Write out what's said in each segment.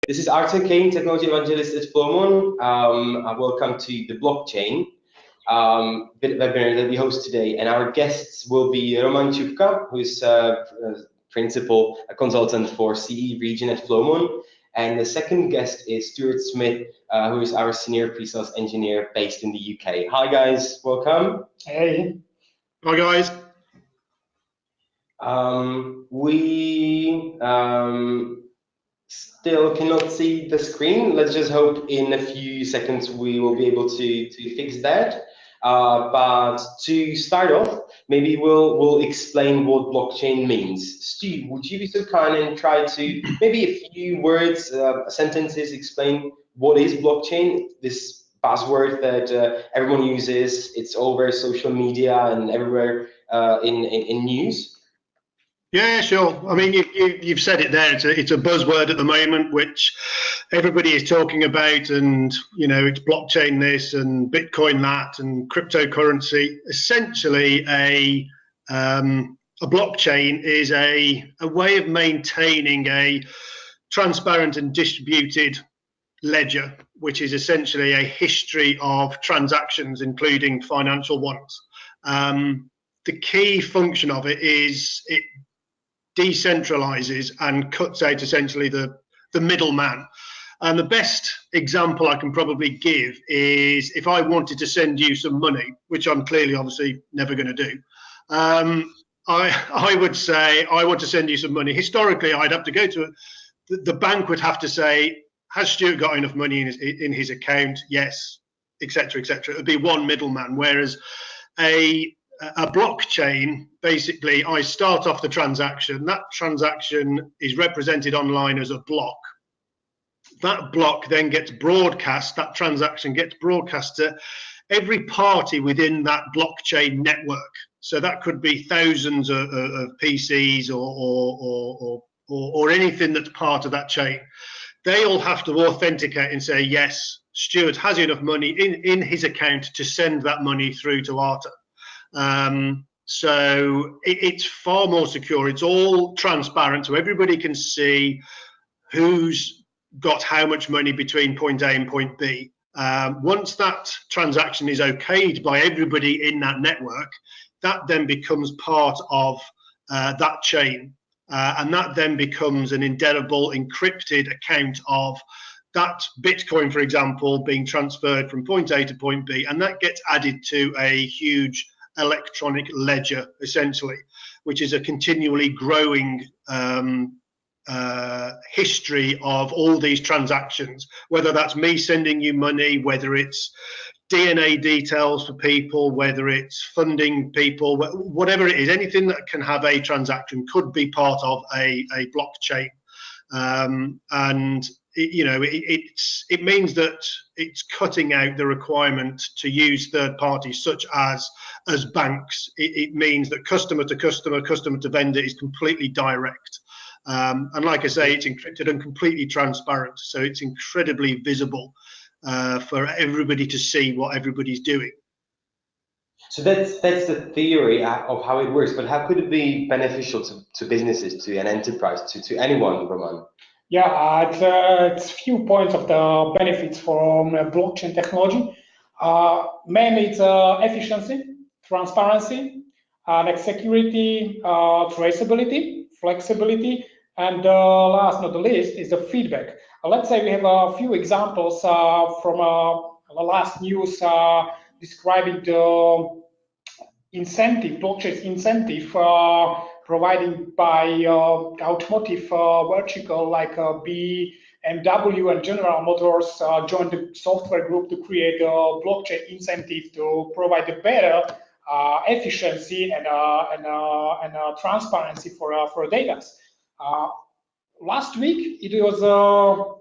This is Artur, Kane, Technology Evangelist at Flowmon. Welcome to the blockchain webinar that we host today. And our guests will be Čupka, who is principal consultant for CE region at Flowmon. And the second guest is Stuart Smith, who is our senior pre-sales engineer based in the UK. Hi, guys. Welcome. Hey. Hi, guys. We still cannot see the screen. Let's just hope in a few seconds we will be able to fix that. But to start off, maybe we'll explain what blockchain means. Stu, would you be so kind and try to maybe a few words, sentences, explain what is blockchain? This buzzword that everyone uses. It's all over social media and everywhere in news. Yeah, sure. I mean, you've said it there. It's a buzzword at the moment, which everybody is talking about, and it's blockchain this and Bitcoin that and cryptocurrency. Essentially, a blockchain is a way of maintaining a transparent and distributed ledger, which is essentially a history of transactions, including financial ones. The key function of it is it decentralizes and cuts out essentially the middleman. And the best example I can probably give is if I wanted to send you some money, which I'm clearly obviously never going to do. I would say, I want to send you some money. Historically, I'd have to go to the bank would have to say, has Stuart got enough money in his account? Yes, etc., etc. It would be one middleman, whereas a blockchain, basically, I start off the transaction. That transaction is represented online as a block. That block then gets broadcast. That transaction gets broadcast to every party within that blockchain network. So that could be thousands of PCs or anything that's part of that chain. They all have to authenticate and say, yes, Stuart has enough money in his account to send that money through to Artur. So it's far more secure. It's all transparent, so everybody can see who's got how much money between point A and point B. Once that transaction is okayed by everybody in that network, that then becomes part of that chain, and that then becomes an indelible encrypted account of that Bitcoin, for example, being transferred from point A to point B, and that gets added to a huge electronic ledger, essentially, which is a continually growing history of all these transactions, whether that's me sending you money, whether it's DNA details for people, whether it's funding people, whatever it is, anything that can have a transaction could be part of a blockchain. And it means that it's cutting out the requirement to use third parties such as banks. It means that customer to customer, customer to vendor is completely direct. And like I say, it's encrypted and completely transparent. So it's incredibly visible for everybody to see what everybody's doing. So that's the theory of how it works. But how could it be beneficial to businesses, to an enterprise, to anyone, Roman? Yeah, it's few points of the benefits from blockchain technology. Mainly it's efficiency, transparency, like security, traceability, flexibility, and last not the least is the feedback. Let's say we have a few examples from the last news describing the incentive, blockchain incentive provided by automotive vertical like BMW and General Motors joined the software group to create a blockchain incentive to provide a better efficiency and transparency for data. Last week it was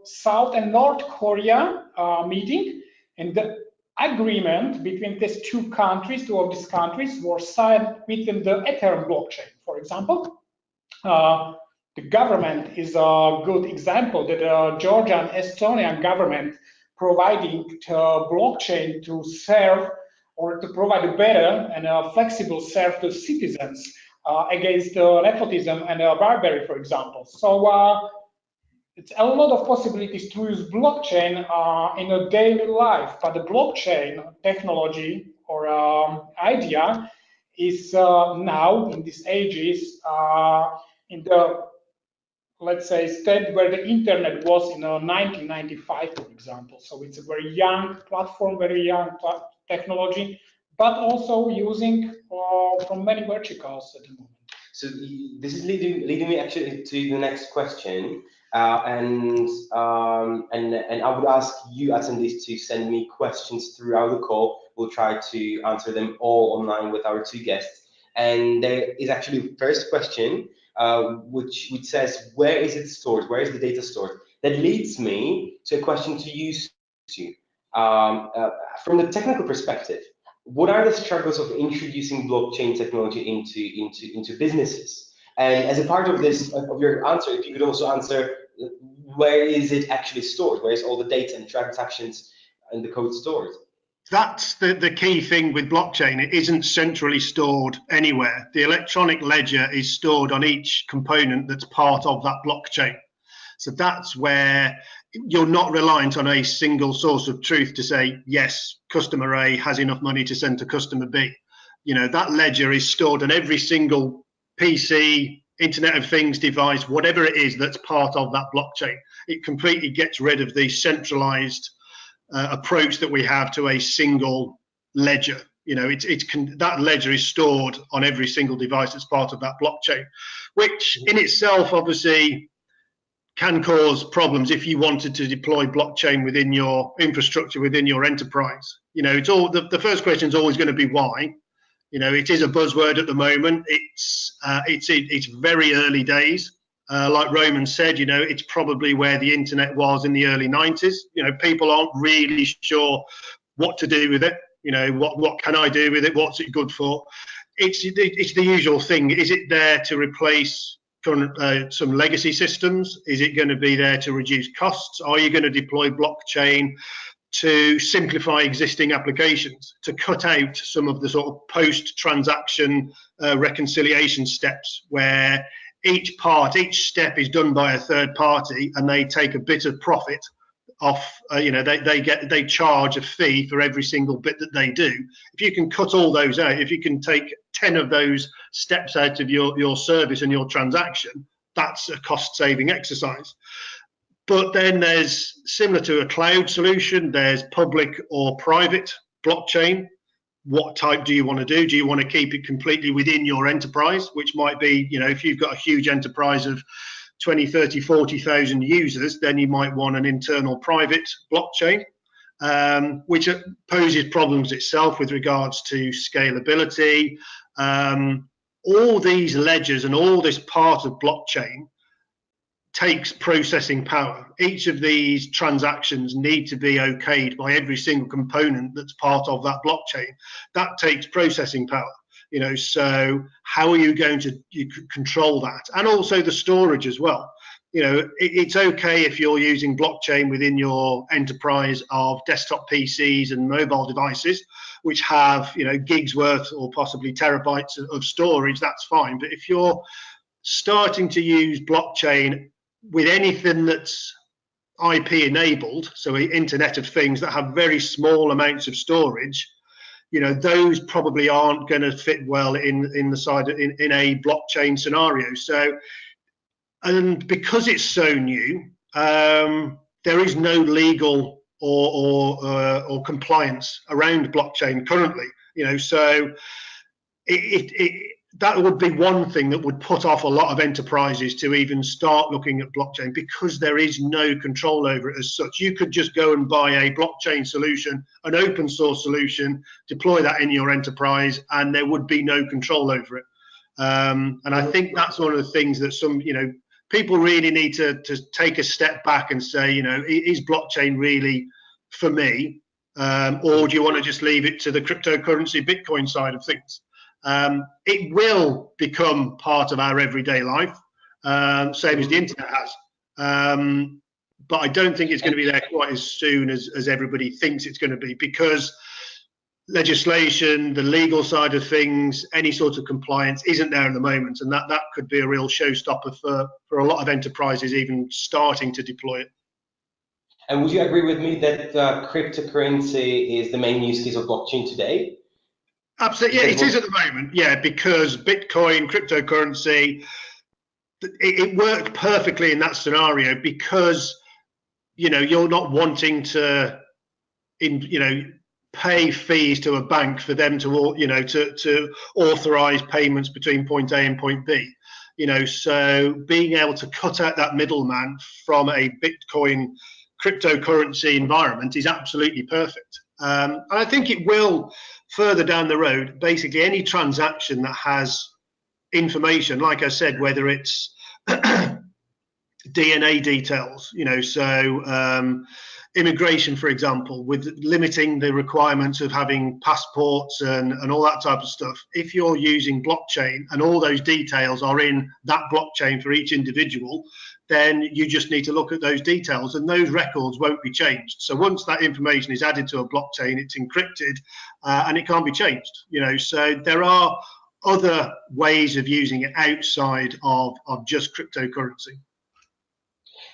South and North Korea meeting, and the agreement between these two of these countries was signed within the Ethereum blockchain. For example, the government is a good example that Georgia and Estonian government providing blockchain to serve or to provide a better and flexible serve to citizens against nepotism and bribery, for example. So it's a lot of possibilities to use blockchain in a daily life, but the blockchain technology or idea is now in these ages in the, let's say, state where the internet was in 1995, for example. So it's a very young platform, very young technology, but also using from many verticals at the moment. So this is leading me actually to the next question, and I would ask you attendees to send me questions throughout the call. We'll try to answer them all online with our two guests. And there is actually the first question, which says, where is it stored? Where is the data stored? That leads me to a question to you, Stu. From the technical perspective, what are the struggles of introducing blockchain technology into businesses? And as a part of this, of your answer, if you could also answer, where is it actually stored? Where is all the data and transactions and the code stored? That's the key thing with blockchain. It isn't centrally stored anywhere. The electronic ledger is stored on each component that's part of that blockchain. So that's where you're not reliant on a single source of truth to say, yes, customer A has enough money to send to customer B. You know, that ledger is stored on every single PC, Internet of Things device, whatever it is that's part of that blockchain. It completely gets rid of the centralized approach that we have to a single ledger. You know, that ledger is stored on every single device that's part of that blockchain, which in itself obviously can cause problems if you wanted to deploy blockchain within your infrastructure, within your enterprise. You know, it's all the first question is always going to be why. You know, it is a buzzword at the moment. It's very early days. Like Roman said, you know, it's probably where the internet was in the early 90s. You know, people aren't really sure what to do with it. You know, what can I do with it? What's it good for? It's the usual thing. Is it there to replace some legacy systems? Is it going to be there to reduce costs? Are you going to deploy blockchain to simplify existing applications, to cut out some of the sort of post-transaction reconciliation steps where each step is done by a third party and they take a bit of profit off, you know, they charge a fee for every single bit that they do. If you can cut all those out, if you can take 10 of those steps out of your service and your transaction, that's a cost-saving exercise. But then there's, similar to a cloud solution, there's public or private blockchain. What type do you want to do? Do you want to keep it completely within your enterprise, which might be, you know, if you've got a huge enterprise of 20, 30, 40,000 users, then you might want an internal private blockchain, which poses problems itself with regards to scalability. All these ledgers and all this part of blockchain takes processing power. Each of these transactions need to be okayed by every single component that's part of that blockchain. That takes processing power. You know, so how are you going to control that? And also the storage as well. You know, it's okay if you're using blockchain within your enterprise of desktop PCs and mobile devices, which have, you know, gigs worth or possibly terabytes of storage, that's fine. But if you're starting to use blockchain with anything that's IP enabled, so Internet of Things that have very small amounts of storage, you know, those probably aren't going to fit well in a blockchain scenario. So, and because it's so new, there is no legal or compliance around blockchain currently. You know, so that would be one thing that would put off a lot of enterprises to even start looking at blockchain, because there is no control over it as such. You could just go and buy a blockchain solution, an open source solution, deploy that in your enterprise, and there would be no control over it. And I think that's one of the things that some, you know, people really need to take a step back and say, you know, is blockchain really for me? Or do you want to just leave it to the cryptocurrency Bitcoin side of things? It will become part of our everyday life, same as the internet has. But I don't think it's going to be there quite as soon as everybody thinks it's going to be, because legislation, the legal side of things, any sort of compliance isn't there at the moment, and that could be a real showstopper for a lot of enterprises even starting to deploy it. And would you agree with me that cryptocurrency is the main use case of blockchain today? Absolutely, yeah, it is at the moment, yeah, because Bitcoin, cryptocurrency, it worked perfectly in that scenario because, you know, you're not wanting to, pay fees to a bank for them to, to authorize payments between point A and point B. So being able to cut out that middleman from a Bitcoin cryptocurrency environment is absolutely perfect. And I think it will further down the road, basically any transaction that has information, like I said, whether it's DNA details, immigration, for example, with limiting the requirements of having passports and all that type of stuff. If you're using blockchain and all those details are in that blockchain for each individual, then you just need to look at those details and those records won't be changed. So once that information is added to a blockchain, it's encrypted and it can't be changed. So there are other ways of using it outside of just cryptocurrency.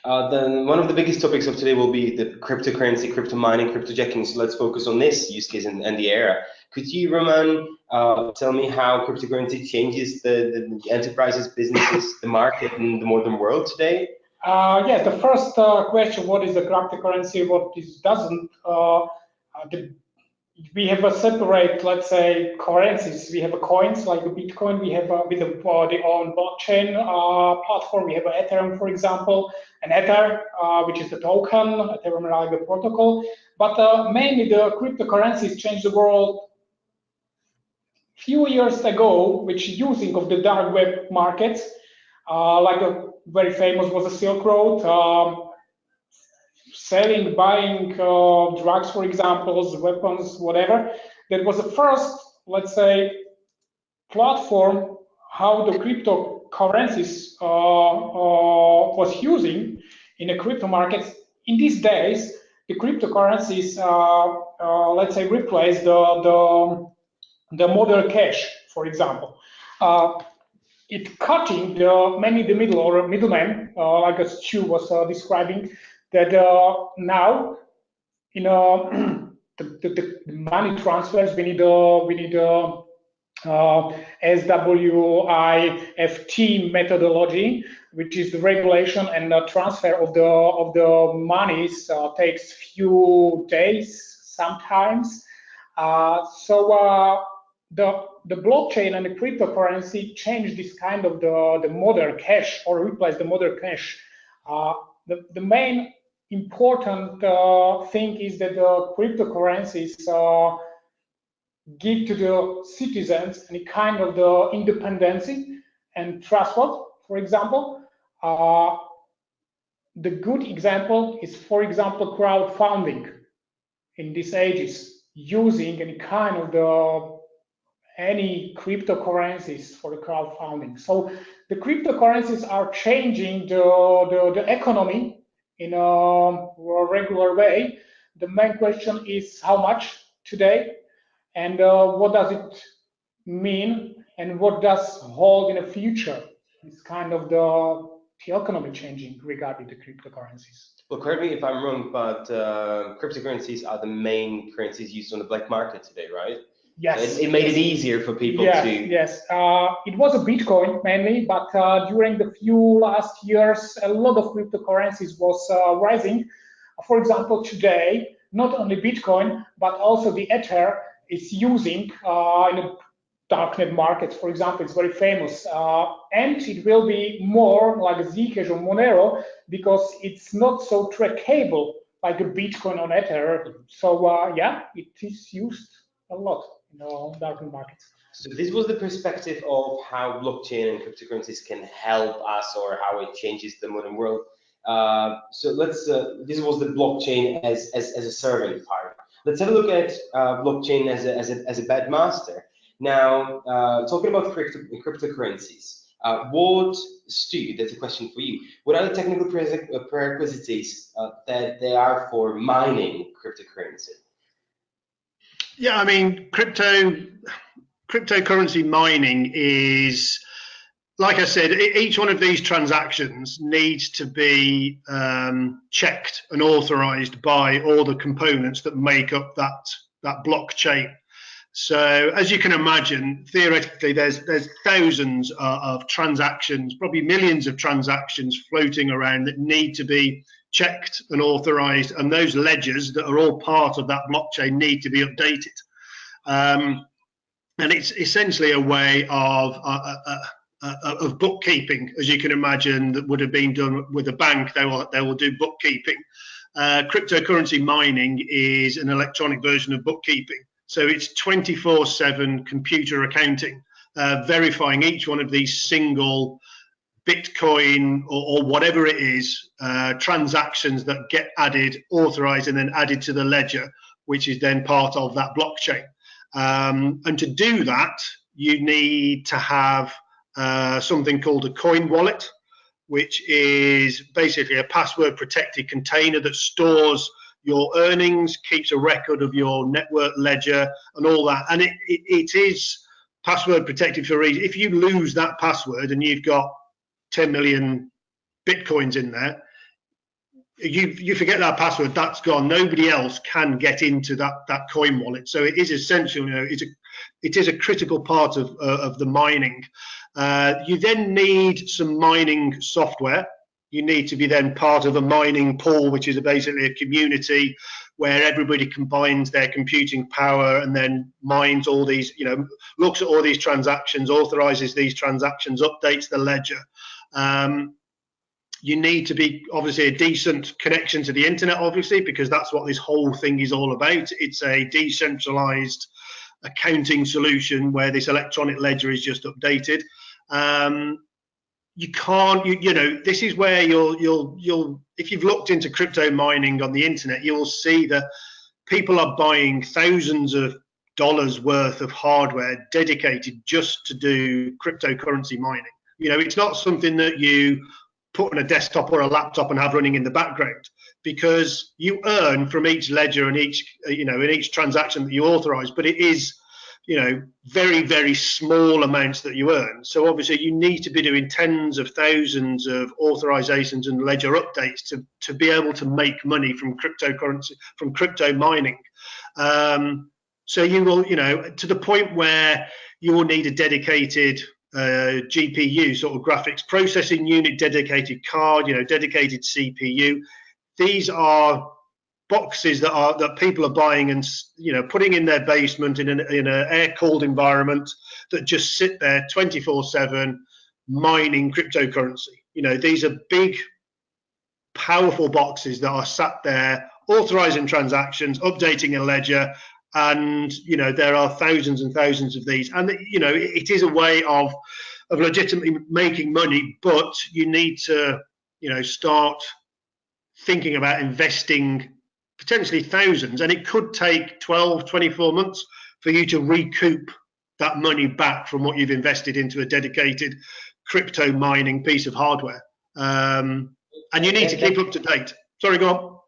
Then one of the biggest topics of today will be the cryptocurrency, crypto mining, cryptojacking. So let's focus on this use case and the era. Could you, Roman, tell me how cryptocurrency changes the enterprises, businesses, the market in the modern world today? Yes, the first question, what is the cryptocurrency, what is doesn't? We have a separate, let's say, currencies. We have a coins like a Bitcoin. We have with the own blockchain platform. We have a Ethereum, for example, and Ether, which is the token, Ethereum like a protocol. But mainly the cryptocurrencies changed the world few years ago, which using of the dark web markets, like a very famous was the Silk Road. Selling, buying drugs, for example, weapons, whatever. That was the first, let's say, platform how the cryptocurrencies was using in the crypto markets. In these days, the cryptocurrencies, let's say, replace the model cash, for example. It cutting many the middleman, like as Stu was describing, that now, the money transfers, we need SWIFT methodology, which is the regulation and the transfer of the monies takes few days sometimes. So the blockchain and the cryptocurrency change this kind of the modern cash or replace the modern cash. The main important thing is that the cryptocurrencies give to the citizens any kind of the independency and trust. For example, the good example is, for example, crowdfunding in these ages, using any kind of any cryptocurrencies for the crowdfunding. So the cryptocurrencies are changing the economy in a regular way. The main question is how much today, and what does it mean, and what does hold in the future? It's kind of the economy changing regarding the cryptocurrencies. Well, correct me if I'm wrong, but cryptocurrencies are the main currencies used on the black market today, right? Yes. It made it easier for people to... Yes. It was a Bitcoin mainly, but during the few last years, a lot of cryptocurrencies was rising. For example, today, not only Bitcoin, but also the Ether is using in the darknet markets. For example, it's very famous. And it will be more like Zcash or Monero because it's not so trackable like a Bitcoin on Ether. So yeah, it is used a lot in the darknet markets. So this was the perspective of how blockchain and cryptocurrencies can help us, or how it changes the modern world. So let's. This was the blockchain as a servant part. Let's have a look at blockchain as a bad master. Now, talking about cryptocurrencies, Stu, that's a question for you. What are the technical prerequisites that they are for mining cryptocurrency? Yeah, I mean, cryptocurrency mining is, like I said, each one of these transactions needs to be checked and authorized by all the components that make up that blockchain. So, as you can imagine, theoretically, there's thousands of transactions, probably millions of transactions floating around that need to be checked and authorized, and those ledgers that are all part of that blockchain need to be updated. And it's essentially a way of bookkeeping, as you can imagine, that would have been done with a bank. They will do bookkeeping. Cryptocurrency mining is an electronic version of bookkeeping. So it's 24/7 computer accounting, verifying each one of these single Bitcoin or whatever it is, transactions that get added, authorized, and then added to the ledger, which is then part of that blockchain. And to do that, you need to have something called a coin wallet, which is basically a password protected container that stores your earnings, keeps a record of your network ledger and all that. And it is password protected for a reason. If you lose that password and you've got 10 million Bitcoins in there, you forget that password, that's gone. Nobody else can get into that coin wallet. So it is essential, it is a critical part of the mining. You then need some mining software. You need to be then part of a mining pool, which is basically a community where everybody combines their computing power and then mines all these, looks at all these transactions, authorizes these transactions, updates the ledger. You need to be obviously a decent connection to the internet, obviously, because that's what this whole thing is all about. It's a decentralized accounting solution where this electronic ledger is just updated. You can't, this is where you'll if you've looked into crypto mining on the internet, you'll see that people are buying thousands of dollars worth of hardware dedicated just to do cryptocurrency mining. It's not something that you put on a desktop or a laptop and have running in the background, because you earn from each ledger and in each transaction that you authorize, but it is very, very small amounts that you earn. So obviously you need to be doing tens of thousands of authorizations and ledger updates to be able to make money from cryptocurrency, from crypto mining. So you will, to the point where you will need a dedicated GPU, sort of graphics processing unit, dedicated card, dedicated CPU. These are boxes that people are buying and putting in their basement in an air-cooled environment that just sit there 24/7 mining cryptocurrency. These are big, powerful boxes that are sat there authorizing transactions, updating a ledger, and there are thousands and thousands of these. And it is a way of legitimately making money, but you need to start thinking about investing potentially thousands, and it could take 12, 24 months for you to recoup that money back from what you've invested into a dedicated crypto mining piece of hardware. And you need to keep up to date. Sorry, go on.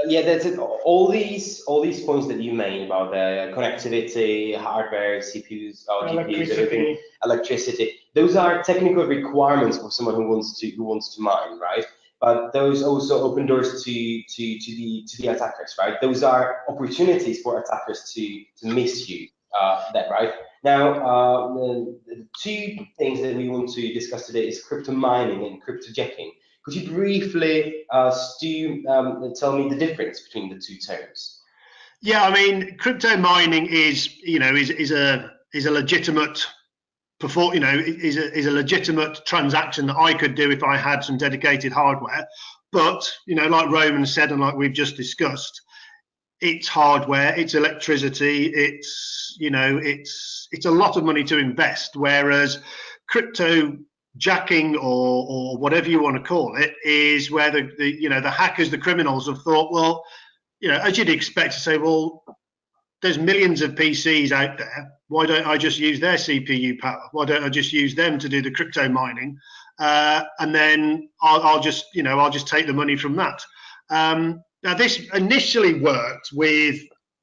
Yeah, that's it. All these points that you made about the connectivity, hardware, CPUs, GPUs, everything, electricity. Those are technical requirements for someone who wants to mine, right? But those also open doors to the attackers, right? Those are opportunities for attackers to misuse that, right? Now, the two things that we want to discuss today is crypto mining and cryptojacking. Could you briefly, Stu, tell me the difference between the two terms? Yeah, I mean, crypto mining is a legitimate is a legitimate transaction that I could do if I had some dedicated hardware. But like Roman said, and like we've just discussed, it's hardware, it's electricity, it's a lot of money to invest. Whereas cryptojacking or whatever you want to call it is where the hackers, the criminals have thought, well, as you'd expect, to say, well, there's millions of PCs out there. Why don't I just use their CPU power? Why don't I just use them to do the crypto mining? And then I'll just take the money from that. Now, this initially worked with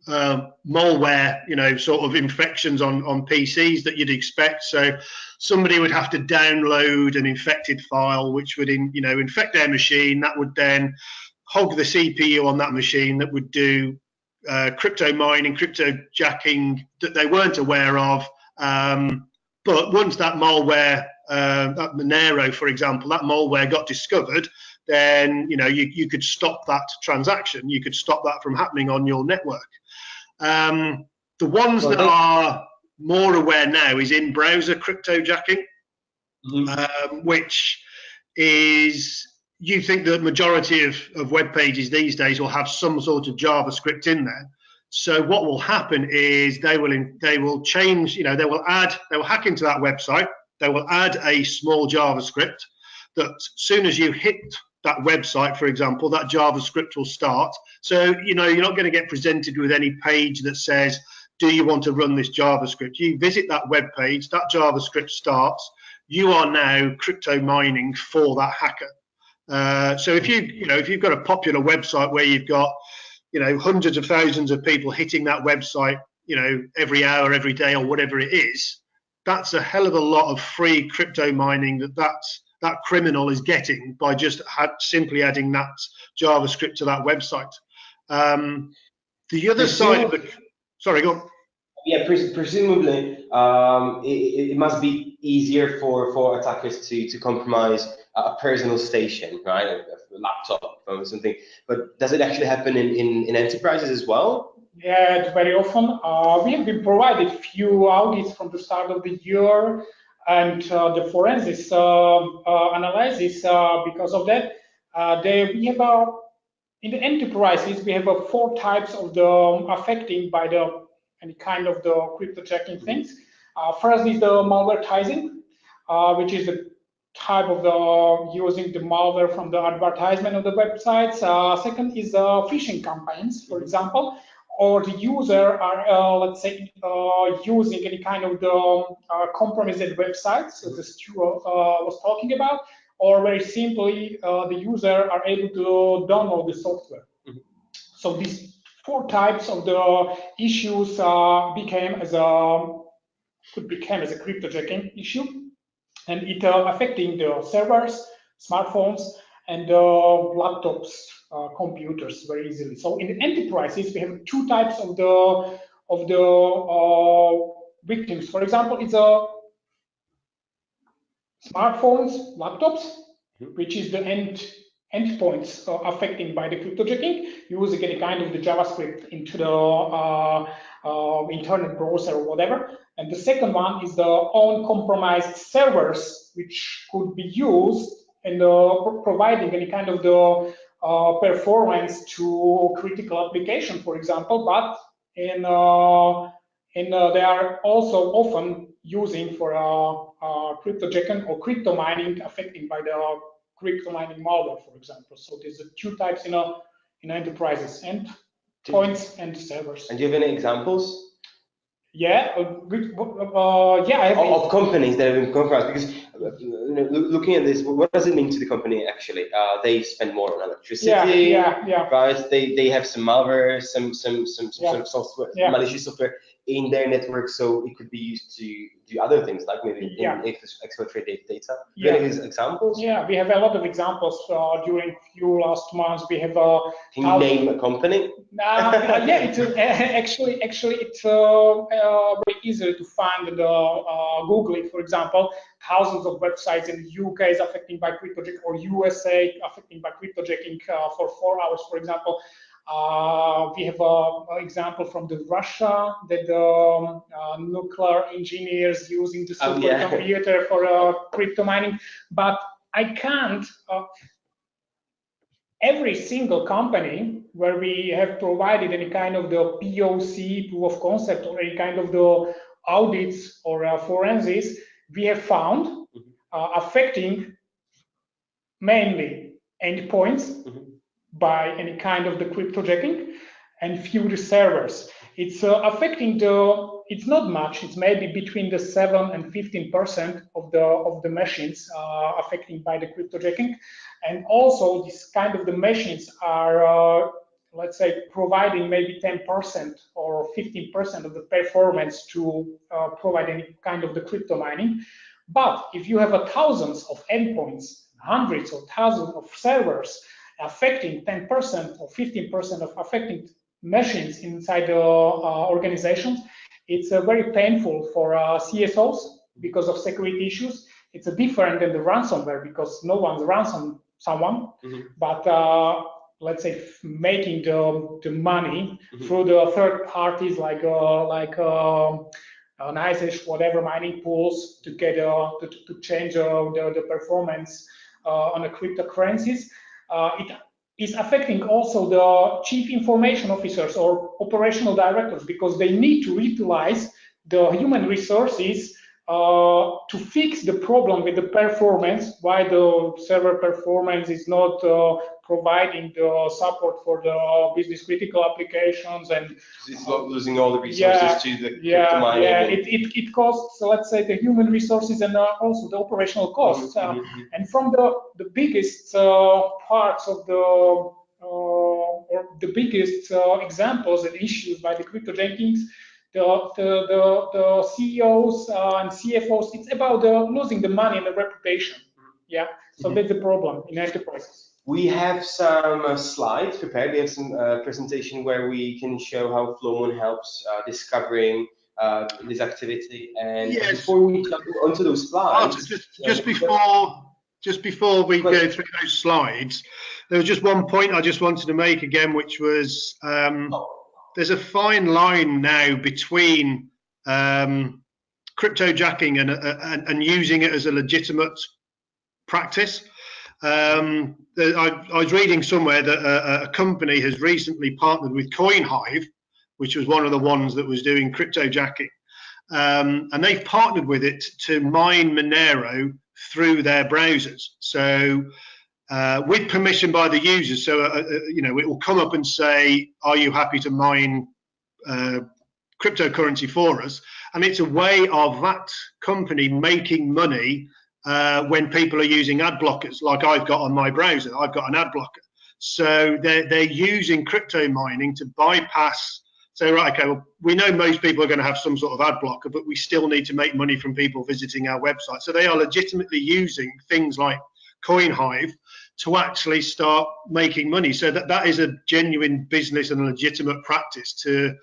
malware, sort of infections on PCs that you'd expect. So somebody would have to download an infected file, which would, infect their machine. That would then hog the CPU on that machine. That would do crypto mining, cryptojacking that they weren't aware of. But once that malware, that Monero, for example, that malware got discovered, then you could stop that transaction. You could stop that from happening on your network. The ones that are more aware now is in-browser cryptojacking, which is, you think the majority of web pages these days will have some sort of JavaScript in there. So what will happen is they will change, they will hack into that website. They will add a small JavaScript that as soon as you hit that website, for example, that JavaScript will start. So, you're not going to get presented with any page that says, do you want to run this JavaScript? You visit that web page, that JavaScript starts. You are now crypto mining for that hacker. So if you've got a popular website where you've got hundreds of thousands of people hitting that website, every hour, every day, or whatever it is, that's a hell of a lot of free crypto mining that criminal is getting by just simply adding that JavaScript to that website. The other side of it, sorry, go on. Yeah, presumably it must be easier for attackers to compromise a personal station, right? A laptop, phone, or something. But does it actually happen in enterprises as well? Yeah, very often. We have been provided few audits from the start of the year, and the forensics analysis because of that. We have in the enterprises we have 4 types of the affecting by any kind of the cryptojacking things. First is the malvertising, which is the type of the using the malware from the advertisement of the websites. Second is phishing campaigns, for example, or the user are let's say using any kind of the compromised websites, as Stuart was talking about, or very simply the user are able to download the software. So these 4 types of the issues could become as a cryptojacking issue, and it affecting the servers, smartphones, and laptops, computers very easily. So in the enterprises, we have 2 types of the victims. For example, it's smartphones, laptops, which is the endpoints affecting by the cryptojacking, using any kind of the JavaScript into the internet browser or whatever. And the second one is the own compromised servers, which could be used in providing any kind of the performance to critical application, for example, but they are also often using for cryptojacking or crypto mining, affecting by the crypto mining malware, for example. So there's 2 types in enterprises: and points and servers. And do you have any examples? Yeah, I have of companies that have been compromised, because looking at this, what does it mean to the company actually? They spend more on electricity, right? They have some malware, some software, malicious software in their network, so it could be used to do other things, like maybe exfiltrate data. Do you have any examples? Yeah, we have a lot of examples during few last months. We have Can you name a company? Yeah, it's actually it's very easy to find Google it, for example. Thousands of websites in the UK is affected by cryptojacking, or USA affected by cryptojacking for 4 hours, for example. We have an example from Russia that the nuclear engineers using the supercomputer for crypto mining, but I can't. Every single company where we have provided any kind of the POC, proof of concept, or any kind of the audits or forensics, we have found affecting mainly endpoints by any kind of the cryptojacking, and few servers. It's affecting it's not much. It's maybe between the 7 and 15% of the machines affecting by the cryptojacking, and also this kind of the machines are let's say, providing maybe 10% or 15% of the performance to provide any kind of the crypto mining. But if you have thousands of endpoints, hundreds or thousands of servers affecting 10% or 15% of affecting machines inside the organizations, it's very painful for CSOs because of security issues. It's different than the ransomware because no one's ransom someone, but let's say making the money through the third parties like NiceHash, whatever mining pools to get to change the performance on the cryptocurrencies. It is affecting also the chief information officers or operational directors because they need to utilize the human resources to fix the problem with the performance, why the server performance is not providing the support for the business critical applications, and it's not losing all the resources to the crypto mining. It costs, let's say, the human resources and also the operational costs. And from the biggest parts of the or the biggest examples and issues by the Cryptojackings, the CEOs and CFOs, it's about losing the money and the reputation. Yeah, so that's the problem in enterprises. We have some slides prepared. We have some presentation where we can show how Flowmon helps discovering this activity. And before we jump onto those slides, just before we go through those slides, there was just one point I just wanted to make again, which was there's a fine line now between cryptojacking and using it as a legitimate practice. I was reading somewhere that a company has recently partnered with CoinHive, which was one of the ones that was doing cryptojacking, and they've partnered with it to mine Monero through their browsers. So with permission by the users, so it will come up and say, "Are you happy to mine cryptocurrency for us?" And it's a way of that company making money when people are using ad blockers, like I've got on my browser. I've got an ad blocker, so they're using crypto mining to bypass. So right, okay, well, we know most people are going to have some sort of ad blocker, but we still need to make money from people visiting our website. So they are legitimately using things like CoinHive to actually start making money. So that is a genuine business and a legitimate practice to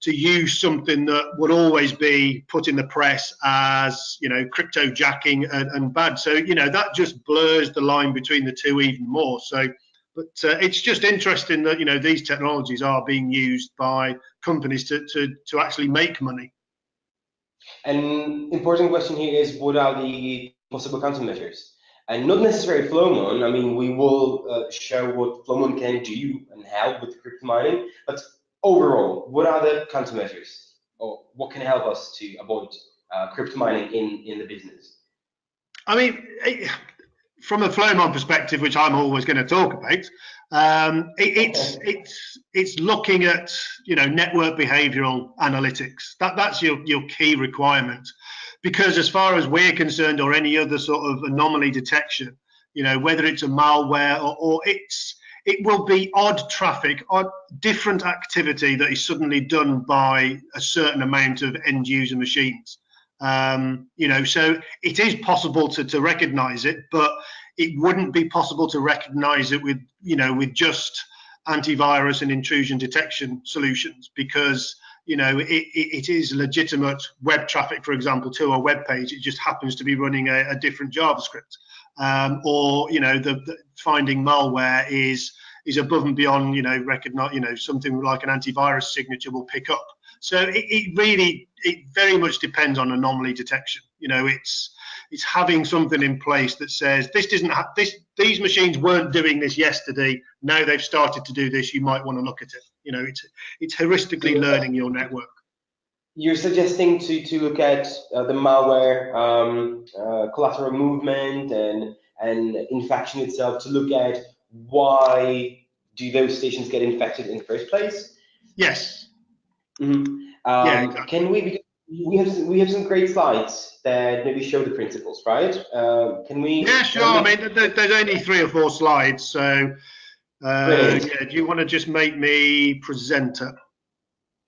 use something that would always be put in the press as, cryptojacking and bad. So, that just blurs the line between the two even more. So, but it's just interesting that, these technologies are being used by companies to actually make money. An important question here is, what are the possible countermeasures? And not necessarily Flowmon. I mean, we will show what Flowmon can do and help with crypto mining, but overall, what are the countermeasures, or what can help us to avoid crypto mining in the business? I mean, from a Flowmon perspective, which I'm always going to talk about, it's looking at network behavioural analytics. That's your key requirement, because as far as we're concerned, or any other sort of anomaly detection, whether it's a malware or it will be odd traffic, odd different activity that is suddenly done by a certain amount of end user machines. So it is possible to recognize it, but it wouldn't be possible to recognize it with just antivirus and intrusion detection solutions, because it is legitimate web traffic, for example, to a web page. It just happens to be running a different JavaScript, or the finding malware is above and beyond recognize something like an antivirus signature will pick up. So it very much depends on anomaly detection. It's having something in place that says these machines weren't doing this yesterday, now they've started to do this, you might want to look at it. It's heuristically learning your network. You're suggesting to look at the malware collateral movement and infection itself, to look at why do those stations get infected in the first place? Yes. Yeah, exactly. Can we? Because we have some great slides that maybe show the principles, right? Can we? Yeah, sure. I mean, there's only 3 or 4 slides, so Brilliant. Yeah, do you want to just make me presenter?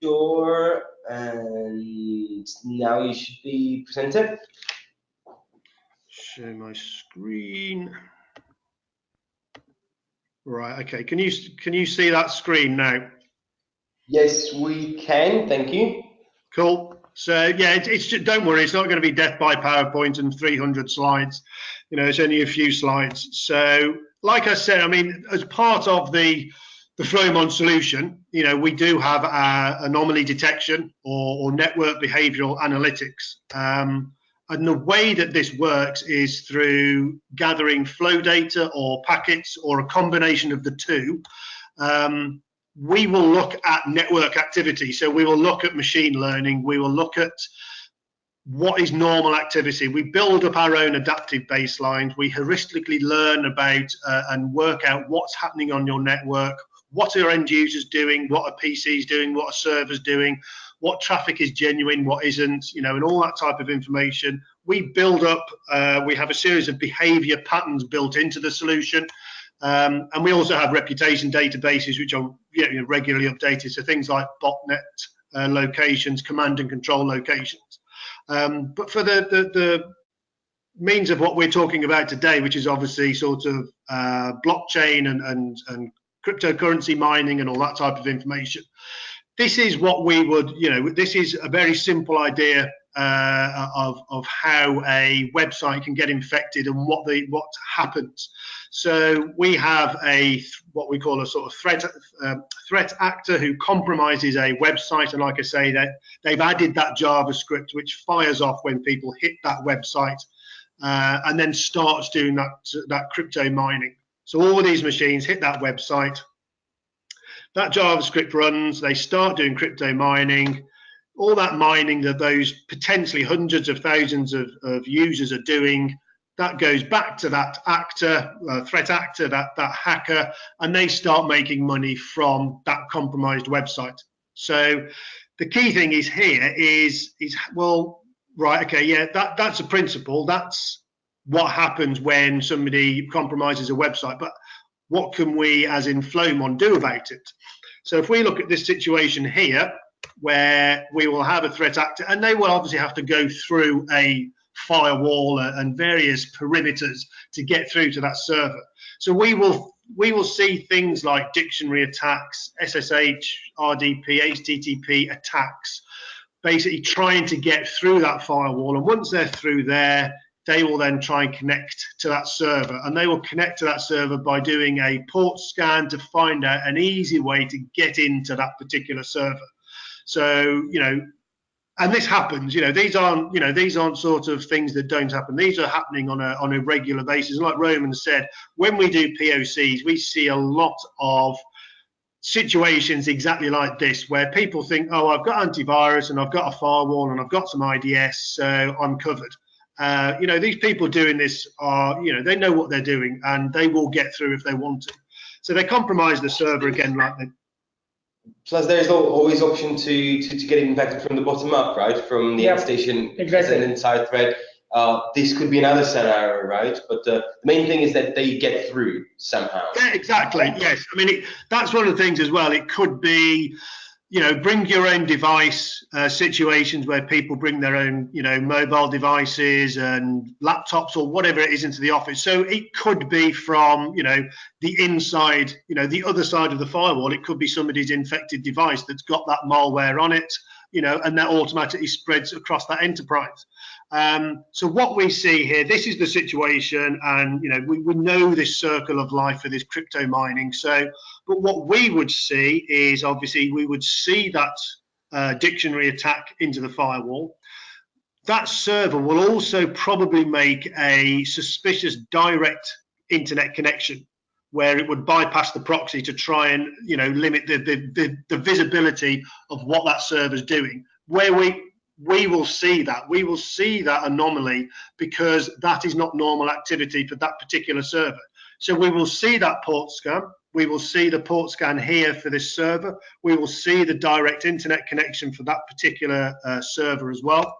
Sure. And now you should be presented. Show my screen. Right. Okay. Can you see that screen now? Yes, we can. Thank you. Cool. So yeah, it's just, don't worry, it's not going to be death by PowerPoint and 300 slides. You know, it's only a few slides. So, like I said, I mean, as part of the Flowmon solution, you know, we do have anomaly detection or network behavioral analytics. And the way that this works is through gathering flow data or packets or a combination of the two. We will look at network activity. So we will look at machine learning. We will look at what is normal activity. We build up our own adaptive baselines. We heuristically learn about and work out what's happening on your network, what are end users doing, what are PCs doing, what are servers doing, what traffic is genuine, what isn't, you know, and all that type of information. We build up, we have a series of behavior patterns built into the solution. And we also have reputation databases which are regularly updated. So things like botnet locations, command and control locations. But for the means of what we're talking about today, which is obviously sort of blockchain and cryptocurrency mining and all that type of information, this is what we would, you know, this is a very simple idea of how a website can get infected and what happens. So we have what we call a sort of threat actor who compromises a website, and like I say, that they've added that JavaScript which fires off when people hit that website and then starts doing that crypto mining. So all these machines hit that website, that JavaScript runs, they start doing crypto mining. All that mining that those potentially hundreds of thousands of users are doing, that goes back to that actor, threat actor, that hacker, and they start making money from that compromised website. So the key thing is here is well, right, okay, yeah, that's a principle. That's what happens when somebody compromises a website. But what can we, as in Flowmon, do about it? So if we look at this situation here, where we will have a threat actor, and they will obviously have to go through a firewall and various perimeters to get through to that server. So we will see things like dictionary attacks, SSH, RDP, HTTP attacks, basically trying to get through that firewall. And once they're through there, they will then try and connect to that server, and they will connect to that server by doing a port scan to find out an easy way to get into that particular server. So, you know, and this happens, you know, these aren't sort of things that don't happen. These are happening on a regular basis. And like Roman said, when we do POCs, we see a lot of situations exactly like this, where people think, oh, I've got antivirus and I've got a firewall and I've got some IDS, so I'm covered. You know, these people doing this are, you know, they know what they're doing and they will get through if they want to. So they compromise the server again, like they. Plus, there's always option to get infected from the bottom up, right? From the end station as an inside thread. This could be another scenario, right? But the main thing is that they get through somehow. Yeah, exactly. Yes, I mean that's one of the things as well. It could be, you know, bring your own device situations where people bring their own, you know, mobile devices and laptops or whatever it is into the office. So it could be from, you know, the inside, you know, the other side of the firewall. It could be somebody's infected device that's got that malware on it, you know, and that automatically spreads across that enterprise. So what we see here, this is the situation, and you know we know this circle of life for this crypto mining. So, but what we would see is obviously we would see that dictionary attack into the firewall. That server will also probably make a suspicious direct internet connection, where it would bypass the proxy to try and, you know, limit the visibility of what that server's doing. Where we will see that anomaly, because that is not normal activity for that particular server. So we will see that port scan. We will see the port scan here for this server. We will see the direct internet connection for that particular server as well.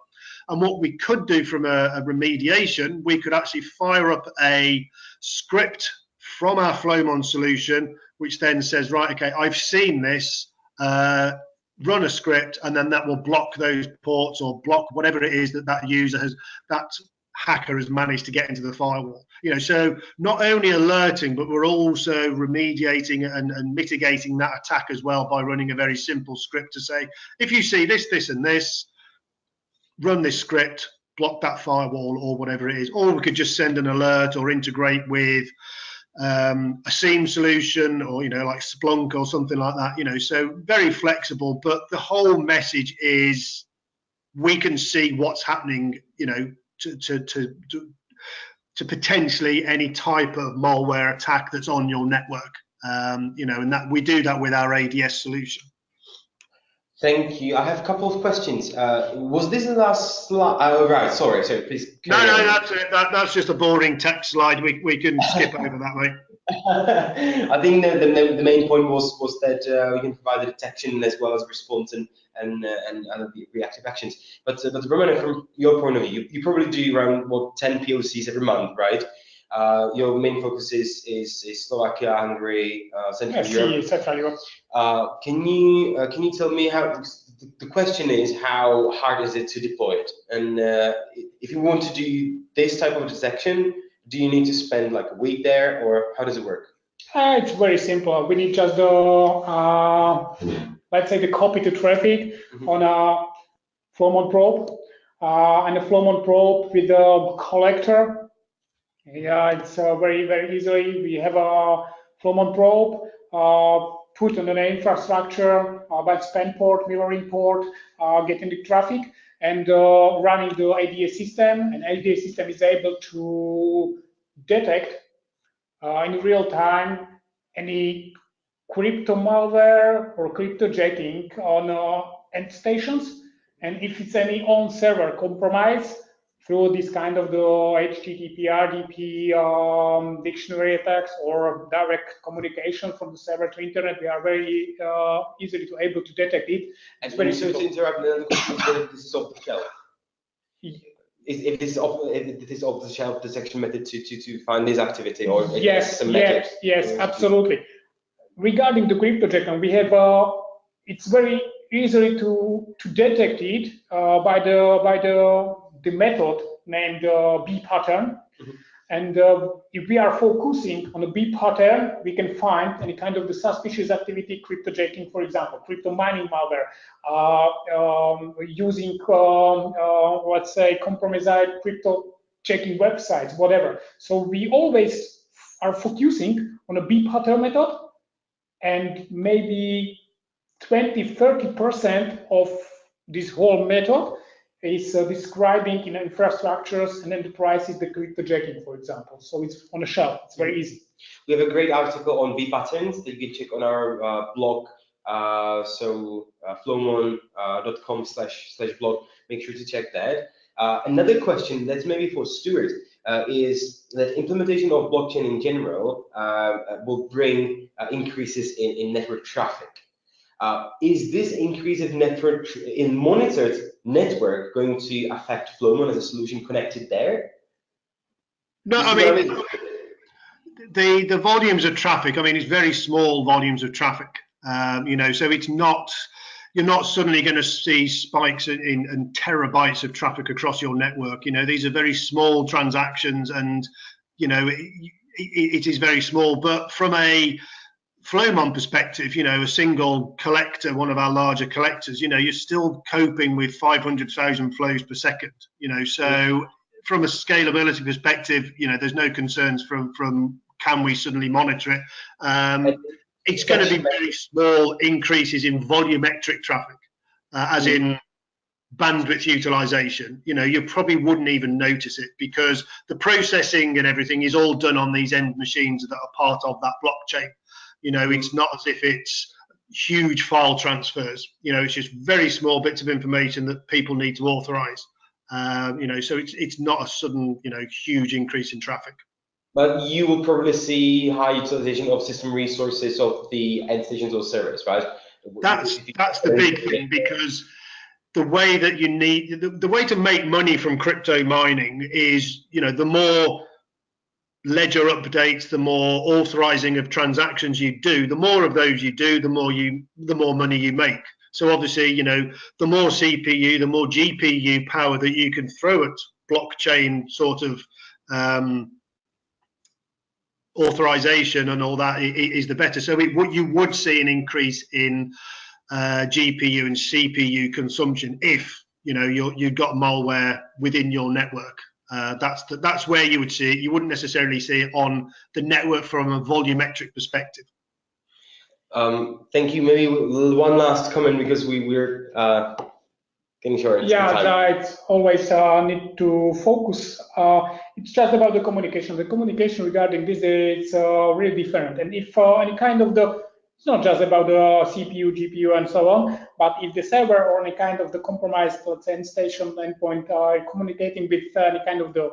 And what we could do from a remediation, we could actually fire up a script from our Flowmon solution, which then says, right, okay, I've seen this, run a script, and then that will block those ports or block whatever it is that user has, that hacker has managed to get into the firewall. So not only alerting, but we're also remediating and mitigating that attack as well by running a very simple script to say, if you see this, this, and this, run this script, block that firewall or whatever it is. Or we could just send an alert or integrate with a SIEM solution, or like Splunk or something like that. So very flexible, but the whole message is we can see what's happening, to potentially any type of malware attack that's on your network, and that we do that with our ADS solution. Thank you. I have a couple of questions. Was this the last slide? Oh, right. Sorry. Please. No, that's it. That's just a boring text slide. We can skip over that, mate. I think the main point was that we can provide the detection as well as response and other reactive actions. But Roman, from your point of view, you probably do around 10 POCs every month, right? Your main focus is Slovakia, Hungary, Central Europe. Central Europe. Can you tell me how? The question is, how hard is it to deploy it? And if you want to do this type of detection, do you need to spend like a week there, or how does it work? It's very simple. We need just the let's say the copy to traffic on a Flowmon probe, and a Flowmon probe with a collector. Yeah, it's very, very easily. We have a Flowmon probe put on an infrastructure by span port, mirroring port, getting the traffic, and running the ADS system. And ADS system is able to detect in real time any crypto malware or cryptojacking on end stations. And if it's any on-server compromise through this kind of the HTTP, RDP dictionary attacks or direct communication from the server to internet, we are very easily able to detect it. It's very simple. To interrupt, this is off the shelf. If this is off the shelf detection method to find this activity, or yes, absolutely. Regarding the cryptojacking, we have it's very easily to detect it by the method named B pattern. And if we are focusing on a B pattern, we can find any kind of the suspicious activity, cryptojacking, for example, crypto mining malware, using, let's say, compromised crypto checking websites, whatever. So we always are focusing on a B pattern method, and maybe 20–30% of this whole method is describing in infrastructures and enterprises the cryptojacking, for example. So it's on a shelf. It's very easy. We have a great article on V patterns that you can check on our blog. Flowmon.com/blog. Make sure to check that. Another question that's maybe for Stuart is that implementation of blockchain in general will bring increases in network traffic. Is this increase of network in monitored network going to affect Flowmon as a solution connected there? No, I mean, the volumes of traffic, I mean, it's very small volumes of traffic, so it's not, you're not suddenly going to see spikes in terabytes of traffic across your network. These are very small transactions, and, it is very small. But from a Flowmon perspective, a single collector, one of our larger collectors, you're still coping with 500,000 flows per second, so from a scalability perspective, there's no concerns from can we suddenly monitor it. It's going to be very small increases in volumetric traffic, as in bandwidth utilization. You probably wouldn't even notice it, because the processing and everything is all done on these end machines that are part of that blockchain. It's not as if it's huge file transfers. It's just very small bits of information that people need to authorize. So it's not a sudden, huge increase in traffic. But you will probably see high utilization of system resources of the end stations or servers, right? That's the big thing, because the way that you need, the way to make money from crypto mining is, the more ledger updates, the more authorizing of transactions you do, the more of those you do, the more money you make. So obviously, you know, the more CPU, the more GPU power that you can throw at blockchain sort of authorization and all that is the better. So you would see an increase in GPU and CPU consumption if, you know, you've got malware within your network. That's where you would see it. You wouldn't necessarily see it on the network from a volumetric perspective. Thank you. Maybe one last comment, because we're getting short. Yeah, it's always need to focus. It's just about the communication. The communication regarding this is really different. And if any kind of it's not just about the CPU, GPU, and so on, but if the server or any kind of the compromised, let's say, station endpoint are communicating with any kind of the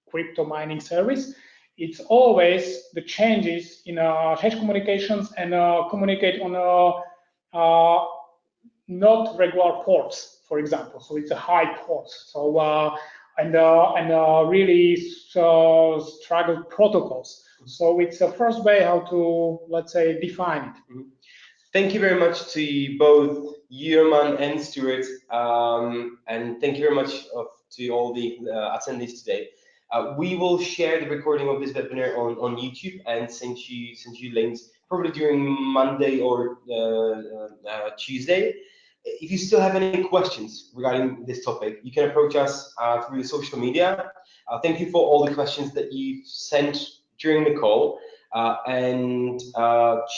crypto mining service, it's always the changes in hash communications and communicate on not regular ports, for example. So it's a high port. So and really struggled protocols. So it's the first way how to, let's say, define it. Mm-hmm. Thank you very much to both you, Roman, and Stuart, and thank you very much to all the attendees today. We will share the recording of this webinar on YouTube and send you links probably during Monday or Tuesday. If you still have any questions regarding this topic, you can approach us through the social media. Thank you for all the questions that you sent during the call, and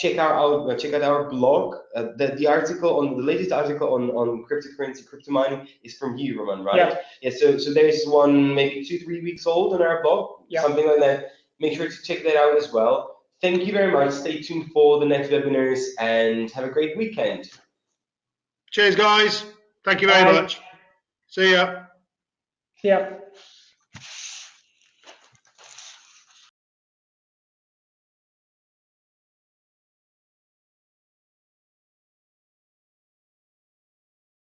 check out our blog. The article on the latest article on cryptocurrency, crypto mining is from you, Roman, right? Yeah. Yeah. So there's one maybe 2-3 weeks old on our blog, yeah. something like that. Make sure to check that out as well. Thank you very much. Stay tuned for the next webinars and have a great weekend. Cheers, guys. Thank you very much. See ya. Yeah.